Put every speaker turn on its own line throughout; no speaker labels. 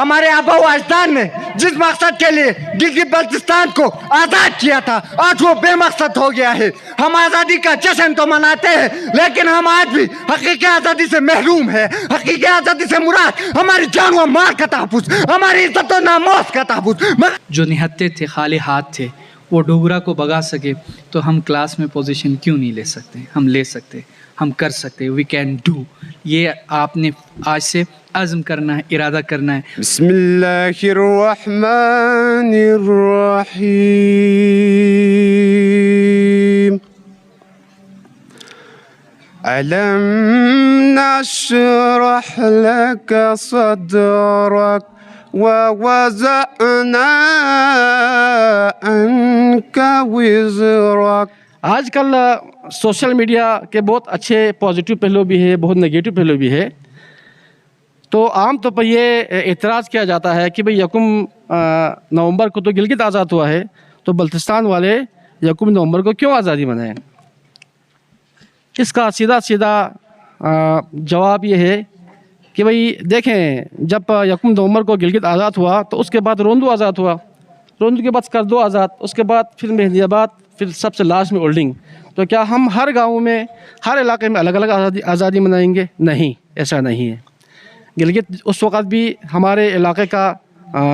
ہمارے آبا و اجداد نے جس مقصد کے لیے گلگت بلتستان کو آزاد کیا تھا آج وہ بے مقصد ہو گیا ہے. ہم آزادی کا جشن تو مناتے ہیں لیکن ہم آج بھی حقیقی آزادی سے محروم ہیں. حقیقی آزادی سے مراد ہماری جان و مال کا تحفظ, ہماری عزت و ناموس کا تحفظ.
جو نہتے تھے خالی ہاتھ تھے وہ ڈوگرا کو بگا سکے تو ہم کلاس میں پوزیشن کیوں نہیں لے سکتے؟ ہم لے سکتے, ہم کر سکتے. We can do. یہ آپ نے آج سے عزم کرنا ہے, ارادہ کرنا ہے.
بسم اللہ الرحمن الرحیم. ألم نشرح لك صدرك ووضعنا عنك وزرك.
آج کل سوشل میڈیا کے بہت اچھے پازیٹیو پہلو بھی ہے, بہت نگیٹو پہلو بھی ہے. تو عام طور پر یہ اعتراض کیا جاتا ہے کہ بھئی 1 نومبر کو تو گلگت آزاد ہوا ہے, تو بلتستان والے 1 نومبر کو کیوں آزادی منائیں؟ اس کا سیدھا جواب یہ ہے کہ بھئی دیکھیں, جب 1 نومبر کو گلگت آزاد ہوا تو اس کے بعد روندو آزاد ہوا, روندو کے بعد اسکردو آزاد, اس کے بعد پھر مہدی آباد, پھر سب سے لاسٹ میں اولڈنگ. تو کیا ہم ہر گاؤں میں, ہر علاقے میں الگ الگ آزادی منائیں گے؟ نہیں, ایسا نہیں ہے. گلگت اس وقت بھی ہمارے علاقے کا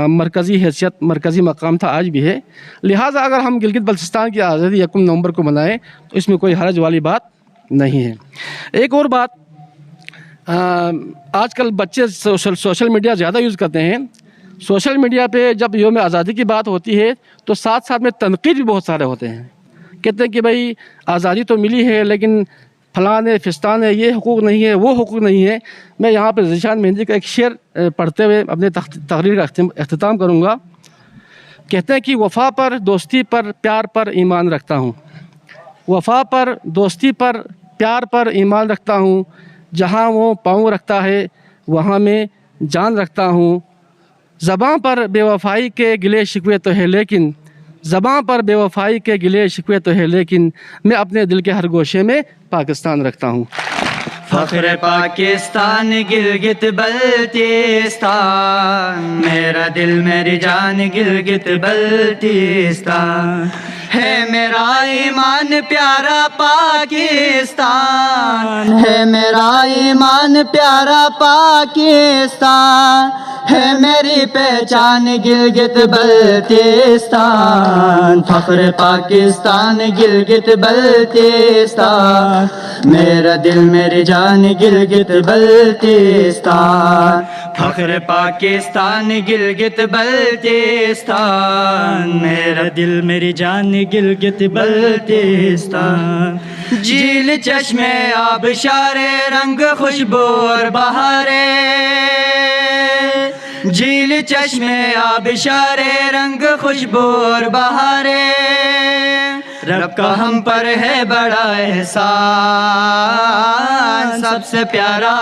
مرکزی حیثیت, مرکزی مقام تھا, آج بھی ہے. لہٰذا اگر ہم گلگت بلتستان کی آزادی 1 نومبر کو منائیں تو اس میں کوئی حرج والی بات نہیں ہے. ایک اور بات, آج کل بچے سوشل میڈیا زیادہ یوز کرتے ہیں. سوشل میڈیا پہ جب یوم آزادی کی بات ہوتی ہے تو ساتھ میں تنقید بھی بہت سارے ہوتے ہیں. کہتے ہیں کہ بھئی آزادی تو ملی ہے لیکن فلاں ہے, فستان ہے, یہ حقوق نہیں ہے, وہ حقوق نہیں ہے. میں یہاں پہ ذیشان مہندی کا ایک شعر پڑھتے ہوئے اپنے تقریر کا اختتام کروں گا. کہتے ہیں کہ وفا پر, دوستی پر, پیار پر ایمان رکھتا ہوں. وفا پر, دوستی پر, پیار پر ایمان رکھتا ہوں. جہاں وہ پاؤں رکھتا ہے وہاں میں جان رکھتا ہوں. زباں پر بے وفائی کے گلے شکوے تو ہے لیکن, زباں پر بے وفائی کے گلے شکوے تو ہے لیکن, میں اپنے دل کے ہر گوشے میں پاکستان رکھتا ہوں.
فخر پاکستان گلگت بلتستان, میرا دل میری جان گلگت بلتستان. ہے میرا ایمان پیارا پاکستان, ہے میرا ایمان پیارا پاکستان. ہے میری پہچان گلگت بلتستان. فخر پاکستان گلگت بلتستان, میرا دل میری جان گلگت بلتستان. فخر پاکستان گلگت بلتستان, میرا دل میری جان گلگت بلتستان. جھیل چشمے آبشارے رنگ خوشبو اور بہارے, جھیل چشمے آبشارے رنگ خوشبو اور بہارے. رب کا ہم پر ہے بڑا احسان, سب سے پیارا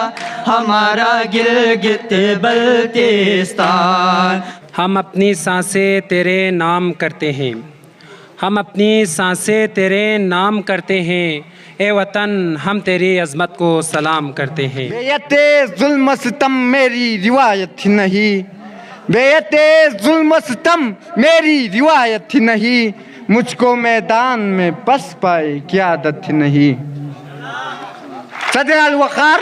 ہمارا گلگت بلتستان.
ہم اپنی سانسیں تیرے نام کرتے ہیں, ہم اپنی سانسیں تیرے نام کرتے ہیں. اے وطن ہم تیری عظمت کو سلام کرتے ہیں.
بیعت ظلم و ستم میری روایت نہیں, بیعت ظلم و ستم میری روایت نہیں. مجھ کو میدان میں بس پائے قیادت نہیں. صدر الوقار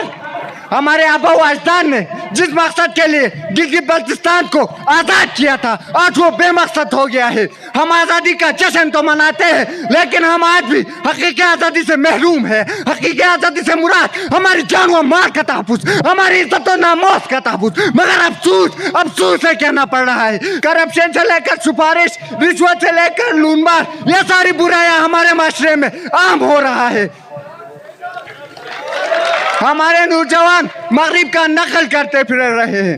ہمارے آبا و اجداد نے جس مقصد کے لیے گلگت بلتستان کو آزاد کیا تھا آج وہ بے مقصد ہو گیا ہے. ہم آزادی کا جشن تو مناتے ہیں لیکن ہم آج بھی حقیقی آزادی سے محروم ہیں. حقیقی آزادی سے مراد ہماری جان و مال کا تحفظ, ہماری عزت و ناموس کا تحفظ. مگر افسوس سے کہنا پڑ رہا ہے, کرپشن سے لے کر سفارش, رشوت سے لے کر لون مار, یہ ساری برائیاں ہمارے معاشرے میں عام ہو رہا ہے. ہمارے نوجوان مغرب کا نقل کرتے پھر رہے ہیں.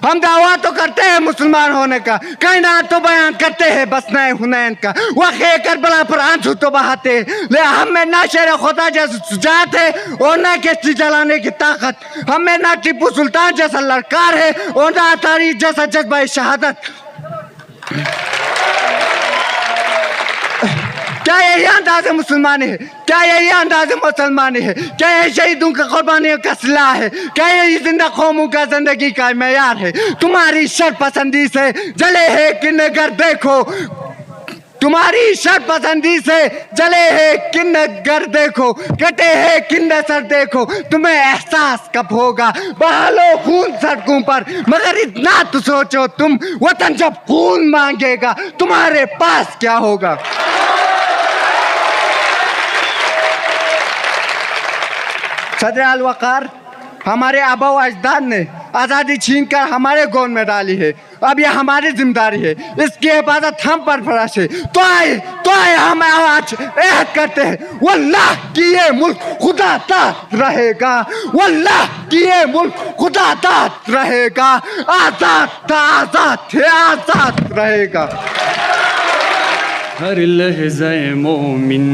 ہم دعویٰ تو کرتے ہیں مسلمان ہونے کا, کائنات تو بیان کرتے ہیں بسنہ حنین کا. واقعہ کربلا پر آنسو تو بہاتے ہیں, ہم میں نہ شیر خدا جیسا شجاعت ہے اور نہ کشتی جلانے کی طاقت. ہم میں نہ ٹیپو سلطان جیسا لڑکار ہے اور نہ تاریخ جیسا جذبہ شہادت. क्या यही अंदाज मुसलमानी है? क्या यही अंदाज मुसलमानी है? क्या यही शहीदों की कुर्बानियों का सिला है? क्या यही जिंदा कौमों का जिंदगी का मेयार है? तुम्हारी शर पसंदी से जले है कि नगर देखो, तुम्हारी शर पसंदी से जले है किन घर देखो, कटे है किन सर देखो, तुम्हें एहसास कब होगा बहालो खून सड़कों पर, मगर इतना तो सोचो तुम, वतन जब खून मांगेगा तुम्हारे पास क्या होगा? सदर अल वकार, हमारे आबा व अजदाद ने आज़ादी छीन कर हमारे गोद में डाली है, अब ये हमारी जिम्मेदारी है, इसकी हिफाजत हम पर फर्ज है। तो आए हम आज अहद करते हैं, वल्लाह कि ये मुल्क खुदा तात रहेगा, वल्लाह कि ये मुल्क खुदा तात रहेगा, आज़ाद आज़ाद रहेगा।
हर लहज़े मोमिन,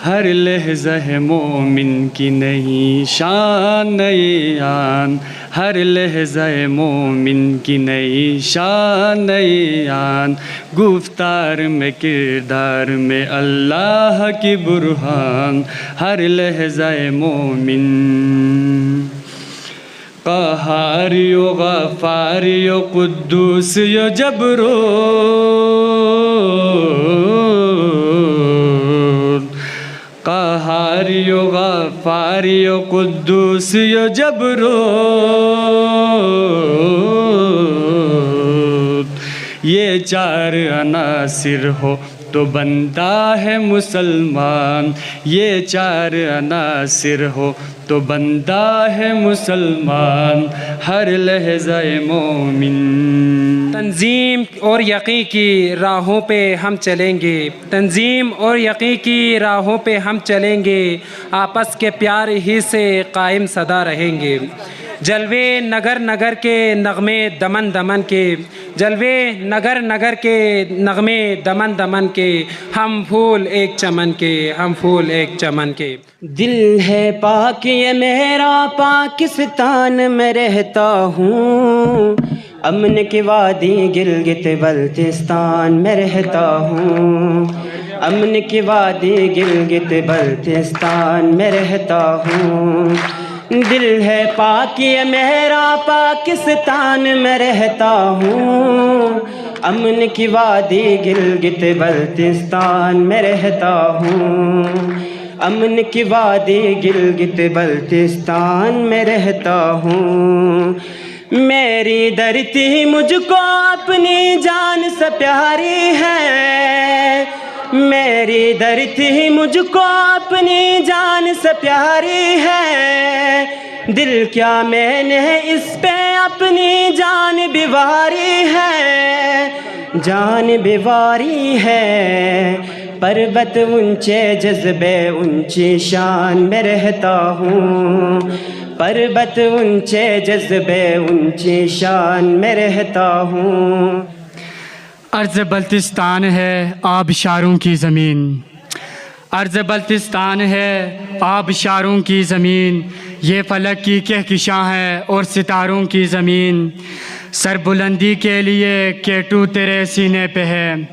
हर लहज़े मोमिन की नई शान नई आन, हर लहज़े मोमिन की नई शान नई आन, गुफ्तार में किरदार में अल्लाह की बुरहान, हर लहज़े मोमिन। क़हारियो ग़फ़ारियो क़ुद्दूस यो जबरो, क़हारियो ग़फ़ारियो क़ुद्दूस यो जबरो, ये चार अनासिर हो तो बनता है मुसलमान, ये चार अनासिर हो तो बनता है मुसलमान, हर लहज़े मोमिन।
तंजीम और यक़ीन की राहों पे हम चलेंगे, तंजीम और यक़ीन की राहों पे हम चलेंगे, आपस के प्यार ही से कायम सदा रहेंगे। जलवे नगर नगर के नगमे दमन दमन के, जलवे नगर नगर के नगमे दमन दमन के, हम फूल एक चमन के, हम फूल एक चमन के।
दिल है पाक ये मेरा पाकिस्तान में रहता हूँ, अमन की वादी गिलगित बल्तिस्तान में रहता हूँ, अमन की वादी गिलगित बल्तिस्तान में रहता हूँ। दिल है पाक ये मेरा पाकिस्तान में रहता हूँ, अमन की वादी गिलगित बल्तिस्तान में रहता हूँ, अमन की वादी गिलगित बल्तिस्तान में रहता हूँ। मेरी धरती मुझको अपनी जान से प्यारी है, मेरी धरती मुझको अपनी जान से प्यारी है, दिल क्या मैंने इस पे अपनी जान बिवारी है, जान बिवारी है। पर्वत ऊंचे जज्बे ऊंची शान में रहता हूँ, पर्वत ऊंचे जज्बे ऊंची शान में रहता हूँ।
अर्ज़ बल्तिस्तान है आबशारों की ज़मीन, अर्ज़ बल्तिस्तान है आबशारों की ज़मीन, ये फ़लक की कहकशां है और सितारों की ज़मीन। सरबुलंदी के लिए केटू तेरे सीने पे है,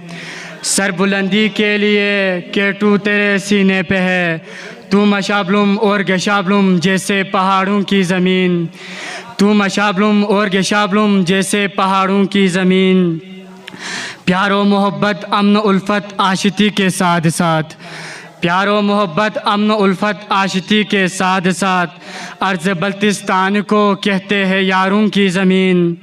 सरबुलंदी के लिए केटू तेरे सीने पे है, तू मशाबलुम और गशाबलुम जैसे पहाड़ों की ज़मीन, तू मशाबलुम और गशाबलुम जैसे पहाड़ों की ज़मीन। प्यारो मोहब्बत अमन उल्फत आशिती के साथ साथ, प्यारो मोहब्बत अमन उल्फत आशिती के साथ साथ, अर्ज़ बल्तिस्तान को कहते हैं यारों की ज़मीन,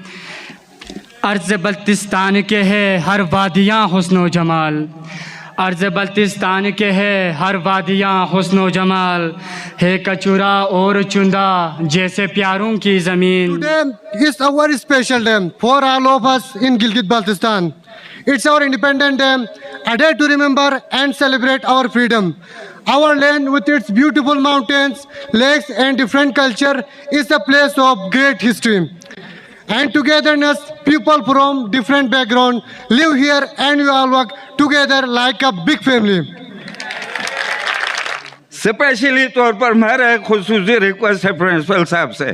अर्ज़ बल्तिस्तान के है हर वादियाँ हुस्न जमाल, अर्ज़ बल्तिस्तान के है हर वादियाँ हुस्न जमाल, है कचूरा और चुंदा जैसे प्यारों की ज़मीन।
Today is a very special day for all of us in Gilgit-Baltistan. It's our independent day, a day to remember and celebrate our freedom. Our land with its beautiful mountains, lakes and different culture is a place of great history and togetherness. People from different backgrounds live here and we all work together like a big family.
Specially तौर पर मेरा एक खुसूसी request है principal साहब से,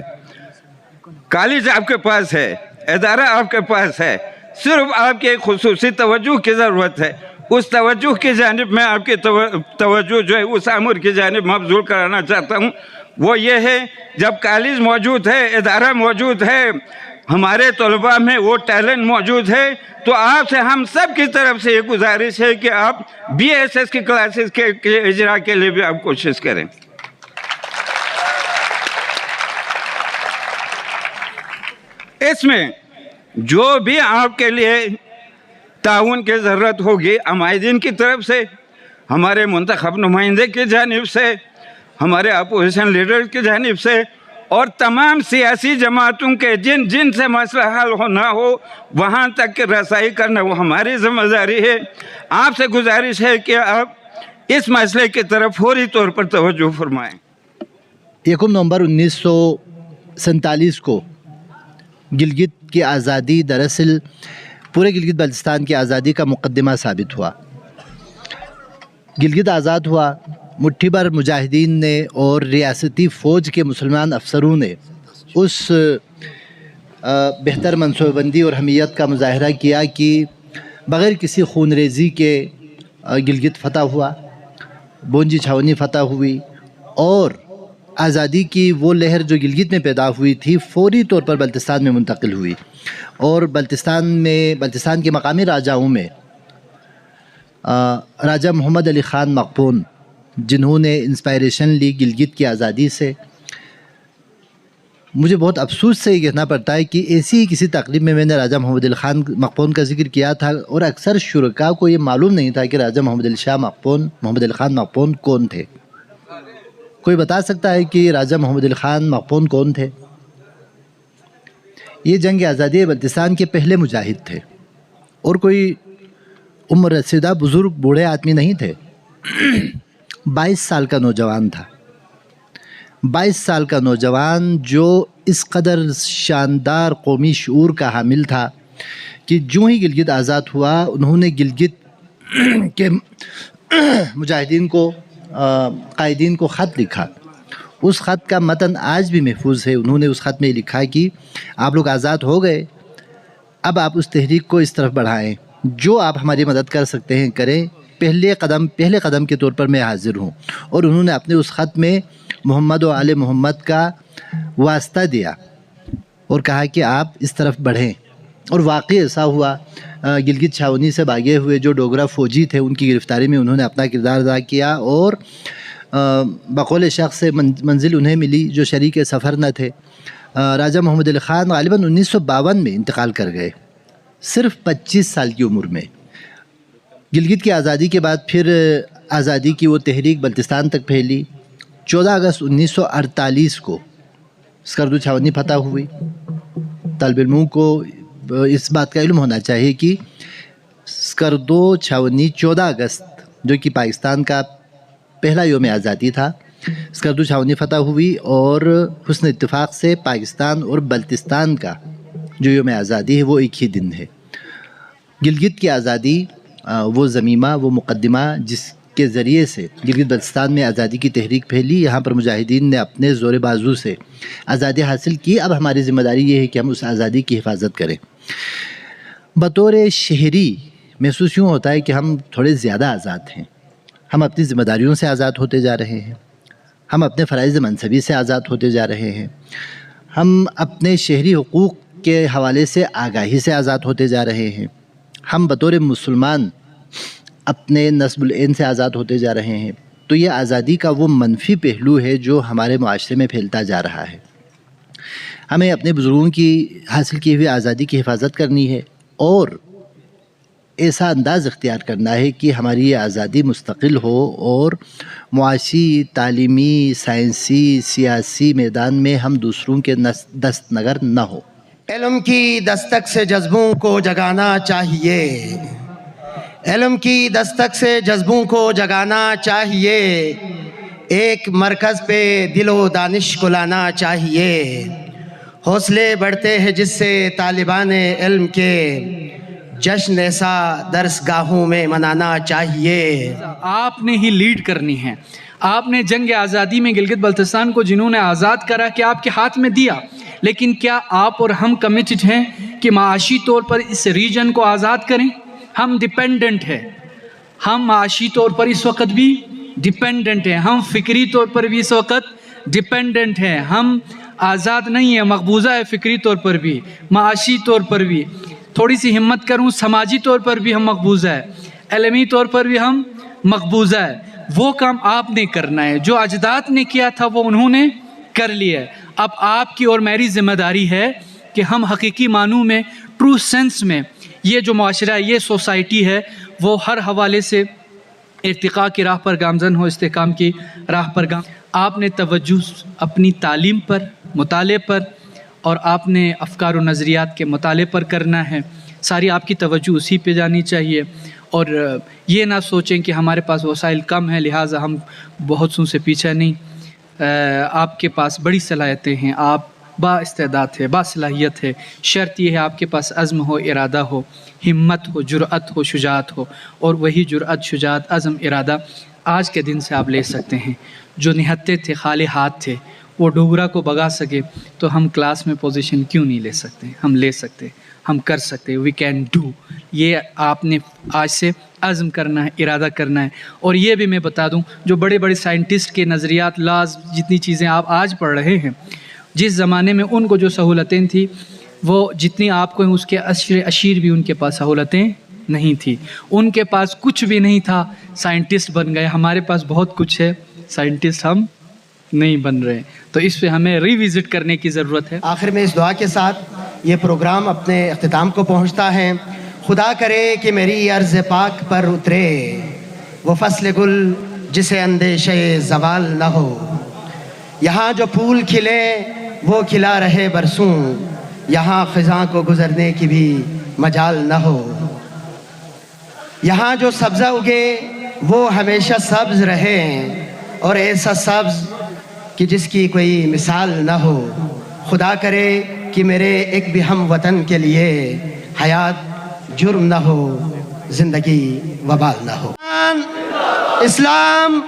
college आपके पास है, इदारा आपके पास है, सिर्फ आपके एक खुसूसी तवज्जो की ज़रूरत है। उस तवज्जो की जानिब मैं आपकी तवज्जो जो है उस अमर की जानिब मबजूल कराना चाहता हूँ। वो ये है, जब कॉलेज मौजूद है, इदारा मौजूद है, हमारे तलबा में वो टैलेंट मौजूद है, तो आपसे हम सब की तरफ से ये गुजारिश है कि आप BSS की क्लासेस के इजरा के लिए भी आप कोशिश करें। इसमें जो भी आपके लिए ताउन की ज़रूरत होगी, अमायदीन की तरफ से, हमारे मुंतखब नुमाइंदे की जानिब से, हमारे अपोजिशन लीडर की जानिब से, और तमाम सियासी जमातों के जिन से मसला हल होना हो वहाँ तक की रसाई करना वो हमारी जिम्मेदारी है। आपसे गुजारिश है कि आप इस मसले की तरफ फौरी तौर पर तवज्जो फरमाएँ।
1 नवंबर 1947 को गिलगित की आज़ादी दरअसल पूरे गिलगित बल्तिस्तान की आज़ादी का मुकद्दमा साबित हुआ। गिलगित आज़ाद हुआ, मुट्ठी भर मुजाहिदीन ने और रियासती फ़ौज के मुसलमान अफसरों ने उस बेहतर मनसूबाबंदी और हमीयत का मुजाहरा किया कि बग़ैर किसी खूनरेज़ी के गिलगित फ़तह हुआ, बोंजी छावनी फ़तह हुई, और आज़ादी की वो लहर जो गिलगित में पैदा हुई थी फ़ौरी तौर पर बल्तिस्तान में मुंतकिल हुई। और बल्तिस्तान के मकामी राजाओं में राजा मोहम्मद अली ख़ान मक़बून, जिन्होंने इंस्पायरेशन ली गिलगित की आज़ादी से, मुझे बहुत अफसोस से ये कहना पड़ता है कि ऐसी ही किसी तकरीब में मैंने राजा मोहम्मद अली ख़ान मक़बून का जिक्र किया था और अक्सर शुरका को ये मालूम नहीं था कि राजा मोहम्मद अली ख़ान मक़बून कौन थे। कोई बता सकता है कि राजा मोहम्मद अली ख़ान मक़बून कौन थे? ये जंग आज़ादी बल्तिस्तान के पहले मुजाहिद थे और कोई उम्र रसीदा बुज़ुर्ग बूढ़े आदमी नहीं थे। 22 साल का नौजवान था, 22 साल का नौजवान जो इस कदर शानदार कौमी शऊर का हामिल था कि जो ही गिलगित आज़ाद हुआ उन्होंने गिलगित के मुजाहिदीन को कायदीन को ख़त लिखा। उस ख़त का मतन आज भी महफूज है। उन्होंने उस ख़त में लिखा कि आप लोग आज़ाद हो गए, अब आप उस तहरीक को इस तरफ बढ़ाएं, जो आप हमारी मदद कर सकते हैं करें, पहले कदम के तौर पर मैं हाज़िर हूँ। और उन्होंने अपने उस ख़त में मोहम्मद व आले मोहम्मद का वास्ता दिया और कहा कि आप इस तरफ बढ़ें। और वाकई ऐसा हुआ। गिलगित छावनी से भागे हुए जो डोगरा फ़ौजी थे उनकी गिरफ़्तारी में उन्होंने अपना किरदार अदा किया और बकौल शख्स से मंजिल उन्हें मिली जो शरीक सफ़र न थे। राजा मोहम्मद अली ख़ान ग़ालिबन 1952 में इंतकाल कर गए, सिर्फ 25 साल की उम्र में। गिलगित की आज़ादी के बाद फिर आज़ादी की वो तहरीक बल्तिस्तान तक फैली। 14 अगस्त 1948 को स्कर्दू छावनी फ़तह हुई। तालिब इल्मों को इस बात का इल्म होना चाहिए कि स्कर्दो छावनी 14 अगस्त जो कि पाकिस्तान का पहला योम आज़ादी था, स्कर्दू छावनी फ़तह हुई और हुस्न इत्तिफ़ाक़ से पाकिस्तान और बल्तिस्तान का जो योम आज़ादी है वो एक ही दिन है। गिलगित की आज़ादी वो ज़मीमा, वो मुक़द्दिमा जिसके ज़रिए से गिलगित बल्तिस्तान में आज़ादी की तहरीक फैली। यहाँ पर मुजाहिदीन ने अपने ज़ोर बाजू से आज़ादी हासिल की। अब हमारी ज़िम्मेदारी ये है कि हम उस आज़ादी की हिफाजत करें। बतौर शहरी महसूस यूँ होता है कि हम थोड़े ज़्यादा आज़ाद हैं। हम अपनी ज़िम्मेदारियों से आज़ाद होते जा रहे हैं, हम अपने फ़राइज़ मनसबी से आज़ाद होते जा रहे हैं, हम अपने शहरी हुकूक़ के हवाले से आगाही से आज़ाद होते जा रहे हैं, हम बतौर मुसलमान अपने नस्बुल ऐन से आज़ाद होते जा रहे हैं। तो ये आज़ादी का वो मनफी पहलू है जो हमारे मुआशरे में फैलता जा रहा है। हमें अपने बुज़ुर्गों की हासिल की हुई आज़ादी की हिफाजत करनी है और ऐसा अंदाज़ इख्तियार करना है कि हमारी ये आज़ादी मुस्तकिल हो और मुआशी, तालीमी, साइंसी, सियासी मैदान में हम दूसरों के दस्तनगर न हो।
इल्म की दस्तक से जज्बों को जगाना चाहिए, इल्म की दस्तक से जज्बों को जगाना चाहिए, एक मरकज़ पे दिलो दानिश को लाना चाहिए। हौसले बढ़ते हैं जिससे तालिबान इल्म के जश्न ऐसा दरसगाहों में मनाना चाहिए।
आपने ही लीड करनी है। आपने जंग आज़ादी में गिलगित बल्तिस्तान को जिन्होंने आज़ाद करा कि आपके हाथ में दिया, लेकिन क्या आप और हम कमिटेड हैं कि माशी तौर पर इस रीजन को आज़ाद करें? हम डिपेंडेंट हैं, हम माशी तौर पर इस वक्त भी डिपेंडेंट हैं, हम फ़िक्री तौर पर भी इस वक्त डिपेंडेंट हैं, हम आज़ाद नहीं है, मकबूजा है फ़िक्री तौर पर भी, माशी तौर पर भी। थोड़ी सी हिम्मत करूं, समाजी तौर पर भी हम मकबूजा है, इल्मी तौर पर भी हम मकबूजा है। वो काम आपने करना है, जो अजदाद ने किया था वो उन्होंने कर लिया है। अब आपकी और मेरी ज़िम्मेदारी है कि हम हकीकी मानू में, ट्रू सेंस में, ये जो माशरा है, ये सोसाइटी है, वो हर हवाले से इर्तिक़ा की राह पर गामज़न हो, इस्तेहकाम की राह पर आपने तवज्जो अपनी तालीम पर, मुताले पर और आपने अफ़कार व नज़रियात के मुताले पर करना है। सारी आपकी तवज्जो उसी पे जानी चाहिए और ये ना सोचें कि हमारे पास वसाइल कम है लिहाजा हम बहुत से पीछे नहीं। आपके पास बड़ी सलाहियतें हैं, आप बाइस्तेदाद है, बासलाहियत है। शर्त यह है आपके पास अज़्म हो, इरादा हो, हिम्मत हो, जुरअत हो, शुजाअत हो, और वही जुरअत, शुजाअत, अज़्म, इरादा आज के दिन से आप ले सकते हैं। जो निहत्ते थे, खाली हाथ थे, वो डोगरा को भगा सके तो हम क्लास में पोजीशन क्यों नहीं ले सकते? हम ले सकते, हम कर सकते, वी कैन डू। ये आपने आज से अज़्म करना है, इरादा करना है। और ये भी मैं बता दूं, जो बड़े बड़े साइंटिस्ट के नज़रियात, लाज, जितनी चीज़ें आप आज पढ़ रहे हैं, जिस ज़माने में उनको जो सहूलतें थी वो जितनी आपको हैं उसके अशीर भी उनके पास सहूलतें नहीं थी, उनके पास कुछ भी नहीं था, साइंटिस्ट बन गए। हमारे पास बहुत कुछ है, साइंटिस्ट हम नहीं बन रहे, तो इस पे हमें रिविज़िट करने की ज़रूरत है।
आखिर में इस दुआ के साथ ये प्रोग्राम अपने अख्तिताम को पहुँचता है। खुदा करे कि मेरी अर्ज़ पाक पर उतरे वो फसल गुल जिसे अंदेशे ज़वाल न हो। यहाँ जो फूल खिले वो खिला रहे बरसों, यहाँ ख़ज़ां को गुज़रने की भी मजाल न हो। यहाँ जो सब्ज़ा उगे वो हमेशा सब्ज़ रहे और ऐसा सब्ज़ कि जिसकी कोई मिसाल न हो। खुदा करे कि मेरे एक भी हम वतन के लिए हयात जुर्म न हो, ज़िंदगी वबाल न हो। इस्लाम